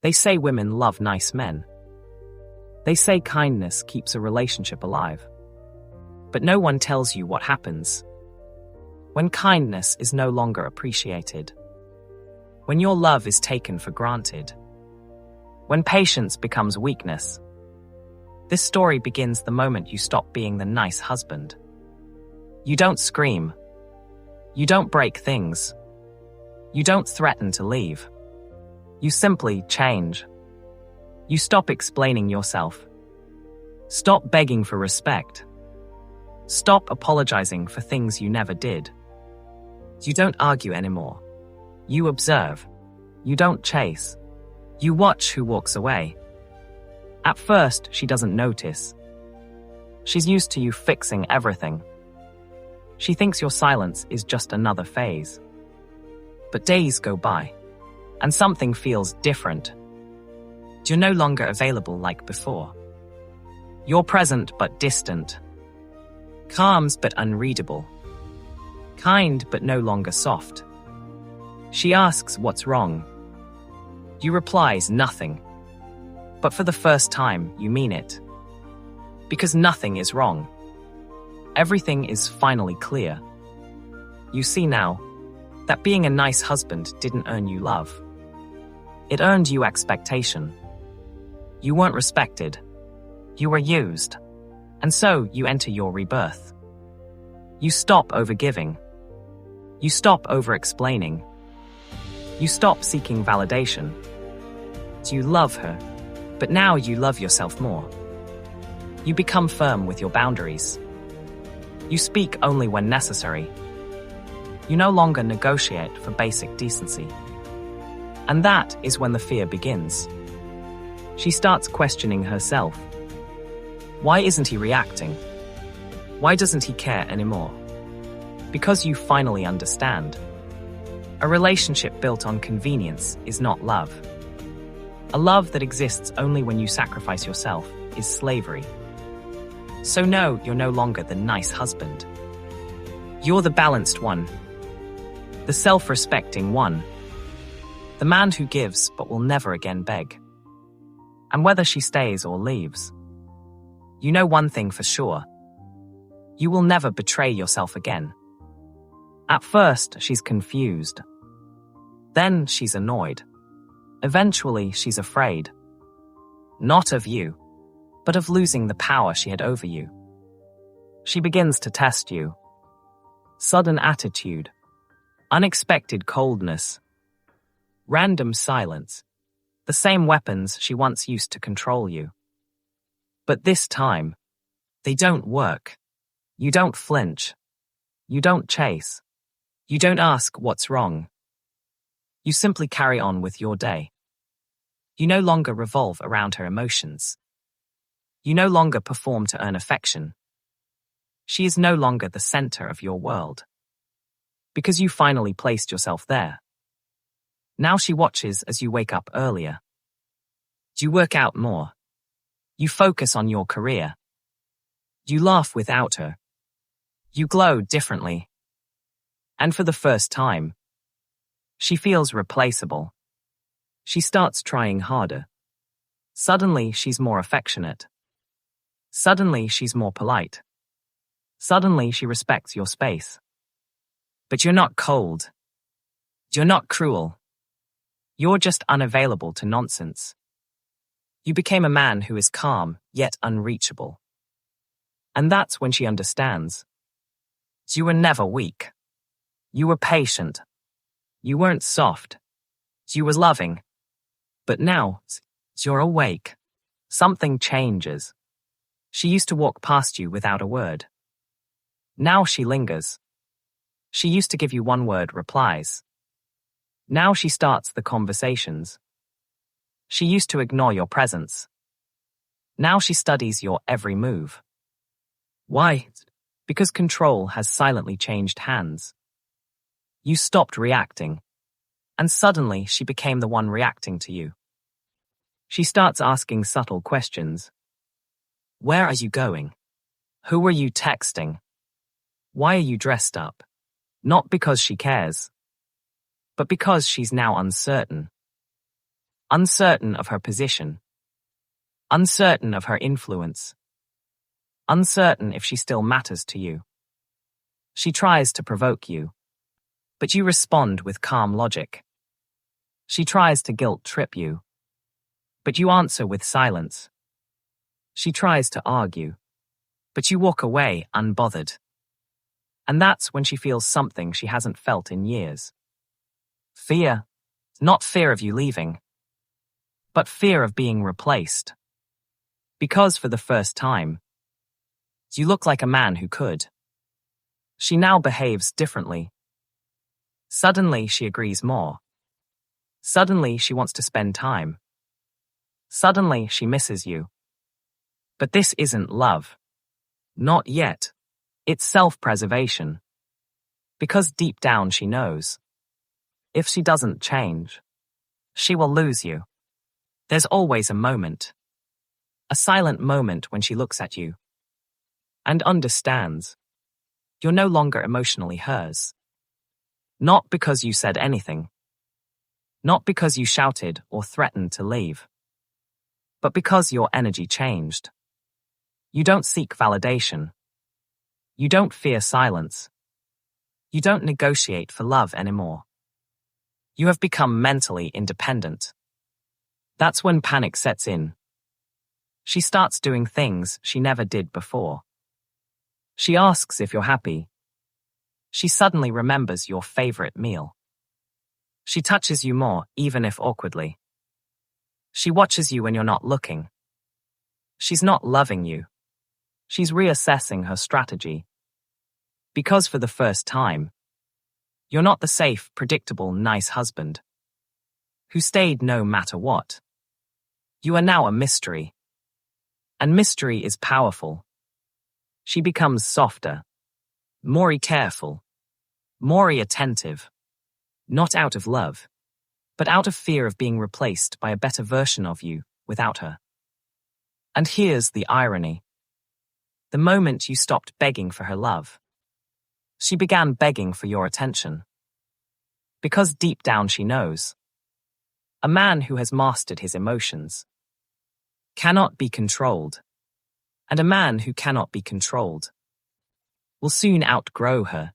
They say women love nice men. They say kindness keeps a relationship alive. But no one tells you what happens when kindness is no longer appreciated, when your love is taken for granted, when patience becomes weakness. This story begins the moment you stop being the nice husband. You don't scream. You don't break things. You don't threaten to leave. You simply change. You stop explaining yourself. Stop begging for respect. Stop apologizing for things you never did. You don't argue anymore. You observe. You don't chase. You watch who walks away. At first, she doesn't notice. She's used to you fixing everything. She thinks your silence is just another phase. But days go by, and something feels different. You're no longer available like before. You're present but distant. Calm but unreadable. Kind but no longer soft. She asks what's wrong. You replies nothing. But for the first time, you mean it. Because nothing is wrong. Everything is finally clear. You see now that being a nice husband didn't earn you love. It earned you expectation. You weren't respected. You were used. And so you enter your rebirth. You stop overgiving. You stop over-explaining. You stop seeking validation. You love her, but now you love yourself more. You become firm with your boundaries. You speak only when necessary. You no longer negotiate for basic decency. And that is when the fear begins. She starts questioning herself. Why isn't he reacting? Why doesn't he care anymore? Because you finally understand. A relationship built on convenience is not love. A love that exists only when you sacrifice yourself is slavery. So no, you're no longer the nice husband. You're the balanced one. The self-respecting one. The man who gives but will never again beg. And whether she stays or leaves, you know one thing for sure. You will never betray yourself again. At first, she's confused. Then she's annoyed. Eventually, she's afraid. Not of you, but of losing the power she had over you. She begins to test you. Sudden attitude, unexpected coldness, random silence, the same weapons she once used to control you. But this time, they don't work. You don't flinch. You don't chase. You don't ask what's wrong. You simply carry on with your day. You no longer revolve around her emotions. You no longer perform to earn affection. She is no longer the center of your world. Because you finally placed yourself there. Now she watches as you wake up earlier. You work out more. You focus on your career. You laugh without her. You glow differently. And for the first time, she feels replaceable. She starts trying harder. Suddenly, she's more affectionate. Suddenly, she's more polite. Suddenly, she respects your space. But you're not cold. You're not cruel. You're just unavailable to nonsense. You became a man who is calm, yet unreachable. And that's when she understands. You were never weak. You were patient. You weren't soft. You were loving. But now, you're awake. Something changes. She used to walk past you without a word. Now she lingers. She used to give you one-word replies. Now she starts the conversations. She used to ignore your presence. Now she studies your every move. Why? Because control has silently changed hands. You stopped reacting, and suddenly she became the one reacting to you. She starts asking subtle questions. Where are you going? Who are you texting? Why are you dressed up? Not because she cares, but because she's now uncertain. uncertain of her position, uncertain of her influence, uncertain if she still matters to you. She tries to provoke you, but you respond with calm logic. She tries to guilt-trip you, but you answer with silence. She tries to argue, but you walk away unbothered. And that's when she feels something she hasn't felt in years. Fear, not fear of you leaving, but fear of being replaced. Because for the first time, you look like a man who could. She now behaves differently. Suddenly she agrees more. Suddenly she wants to spend time. Suddenly she misses you. But this isn't love. Not yet. It's self-preservation. Because deep down she knows. If she doesn't change, she will lose you. There's always a moment. A silent moment when she looks at you and understands you're no longer emotionally hers. Not because you said anything. Not because you shouted or threatened to leave. But because your energy changed. You don't seek validation. You don't fear silence. You don't negotiate for love anymore. You have become mentally independent. That's when panic sets in. She starts doing things she never did before. She asks if you're happy. She suddenly remembers your favorite meal. She touches you more, even if awkwardly. She watches you when you're not looking. She's not loving you. She's reassessing her strategy. Because for the first time, you're not the safe, predictable, nice husband who stayed no matter what. You are now a mystery. And mystery is powerful. She becomes softer, more careful, more attentive. Not out of love, but out of fear of being replaced by a better version of you without her. And here's the irony. The moment you stopped begging for her love, she began begging for your attention. Because deep down she knows. A man who has mastered his emotions cannot be controlled, and a man who cannot be controlled will soon outgrow her.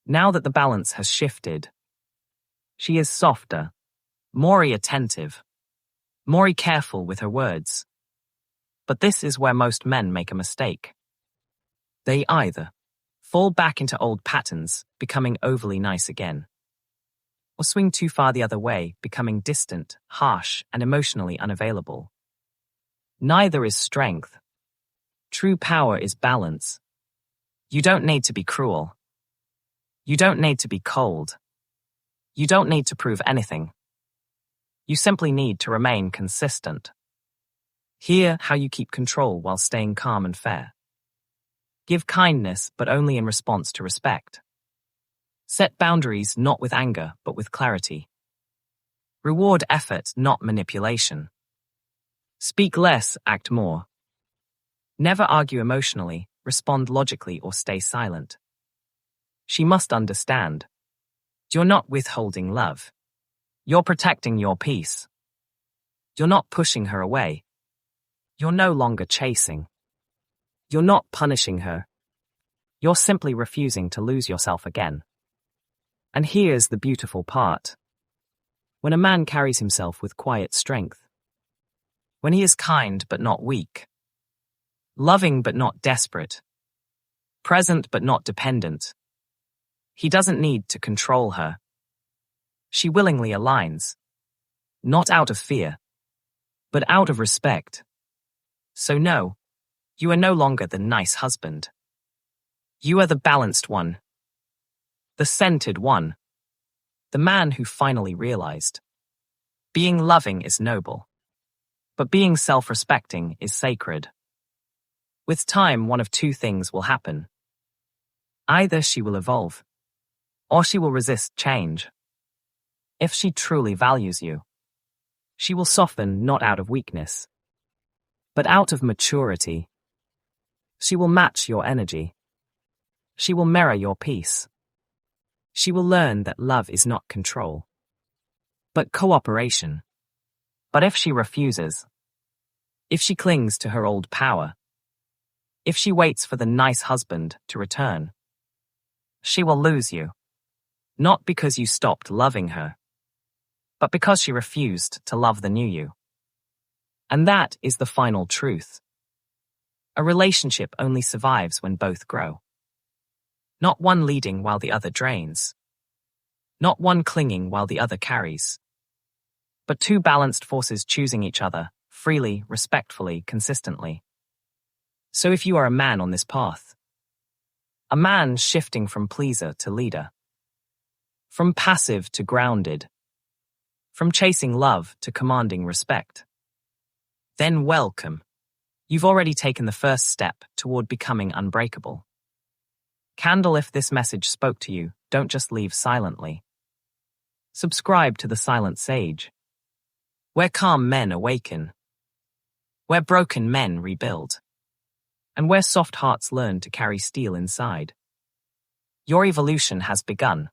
Now that the balance has shifted, she is softer, more attentive, more careful with her words. But this is where most men make a mistake. They either fall back into old patterns, becoming overly nice again, or swing too far the other way, becoming distant, harsh, and emotionally unavailable. Neither is strength. True power is balance. You don't need to be cruel. You don't need to be cold. You don't need to prove anything. You simply need to remain consistent. Hear how you keep control while staying calm and fair. Give kindness, but only in response to respect. Set boundaries not with anger, but with clarity. Reward effort, not manipulation. Speak less, act more. Never argue emotionally, respond logically, or stay silent. She must understand. You're not withholding love. You're protecting your peace. You're not pushing her away. You're no longer chasing. You're not punishing her. You're simply refusing to lose yourself again. And here's the beautiful part. When a man carries himself with quiet strength, when he is kind but not weak, loving but not desperate, present but not dependent, he doesn't need to control her. She willingly aligns, not out of fear, but out of respect. So no, you are no longer the nice husband. You are the balanced one, the centered one, the man who finally realized. Being loving is noble, but being self-respecting is sacred. With time, one of two things will happen. Either she will evolve, or she will resist change. If she truly values you, she will soften not out of weakness, but out of maturity. She will match your energy. She will mirror your peace. She will learn that love is not control, but cooperation. But if she refuses, if she clings to her old power, if she waits for the nice husband to return, she will lose you. Not because you stopped loving her, but because she refused to love the new you. And that is the final truth. A relationship only survives when both grow. Not one leading while the other drains. Not one clinging while the other carries. But two balanced forces choosing each other, freely, respectfully, consistently. So if you are a man on this path, a man shifting from pleaser to leader, from passive to grounded, from chasing love to commanding respect, then welcome. You've already taken the first step toward becoming unbreakable. Candle, if this message spoke to you, don't just leave silently. Subscribe to The Silent Sage, where calm men awaken, where broken men rebuild, and where soft hearts learn to carry steel inside. Your evolution has begun.